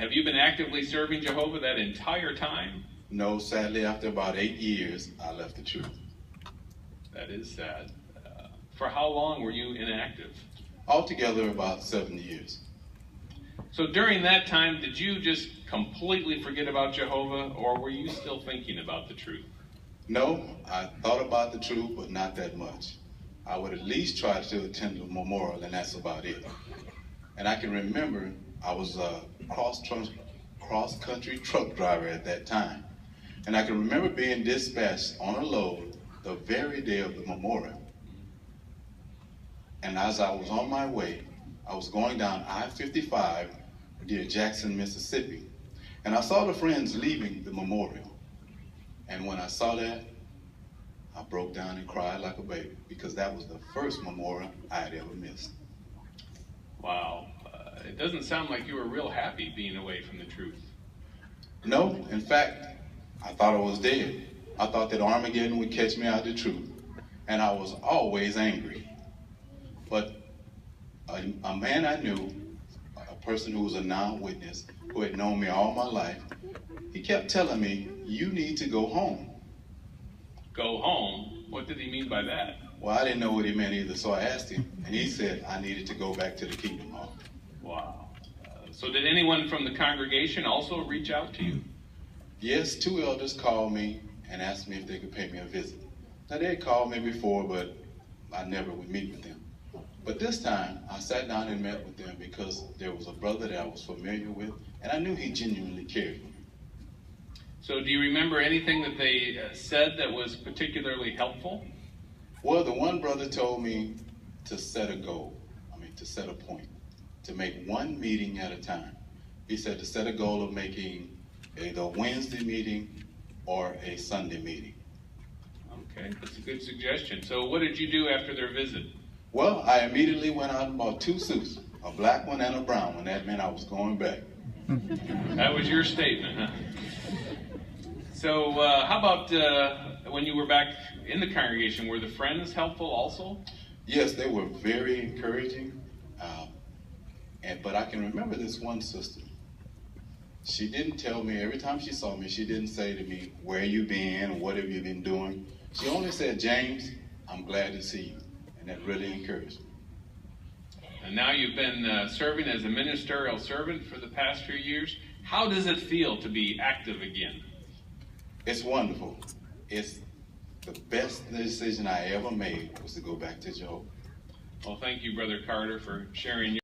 Have you been actively serving Jehovah that entire time? No, sadly, after about 8 years, I left the truth. That is sad. For how long were you inactive? Altogether, about 7 years. So during that time, did you just completely forget about Jehovah, or were you still thinking about the truth? No, I thought about the truth, but not that much. I would at least try to attend the memorial, and that's about it. And I can remember I was a cross-country truck driver at that time. And I can remember being dispatched on a load the very day of the memorial. And as I was on my way, I was going down I-55 near Jackson, Mississippi. And I saw the friends leaving the memorial. And when I saw that, I broke down and cried like a baby, because that was the first memorial I had ever missed. Wow. It doesn't sound like you were real happy being away from the truth. No, in fact, I thought I was dead. I thought that Armageddon would catch me out of the truth. And I was always angry. But a man I knew, a person who was a non-witness, who had known me all my life, he kept telling me, you need to go home. Go home? What did he mean by that? Well, I didn't know what he meant either, so I asked him, and he said I needed to go back to the Kingdom Hall. Wow. So did anyone from the congregation also reach out to you? Yes, 2 elders called me and asked me if they could pay me a visit. Now, they had called me before, but I never would meet with them. But this time, I sat down and met with them because there was a brother that I was familiar with, and I knew he genuinely cared for me. So do you remember anything that they said that was particularly helpful? Well, the one brother told me to set a goal, to set a point, to make one meeting at a time. He said to set a goal of making either a Wednesday meeting or a Sunday meeting. Okay, that's a good suggestion. So what did you do after their visit? Well, I immediately went out and bought 2 suits, a black one and a brown one. That meant I was going back. That was your statement, huh? So how about when you were back in the congregation, were the friends helpful also? Yes, they were very encouraging. But I can remember this one sister. She didn't tell me, every time she saw me, she didn't say to me, where you been, what have you been doing? She only said, James, I'm glad to see you. And that really encouraged me. And now you've been serving as a ministerial servant for the past few years. How does it feel to be active again? It's wonderful. It's the best decision I ever made was to go back to Jehovah. Well, thank you, Brother Carter, for sharing your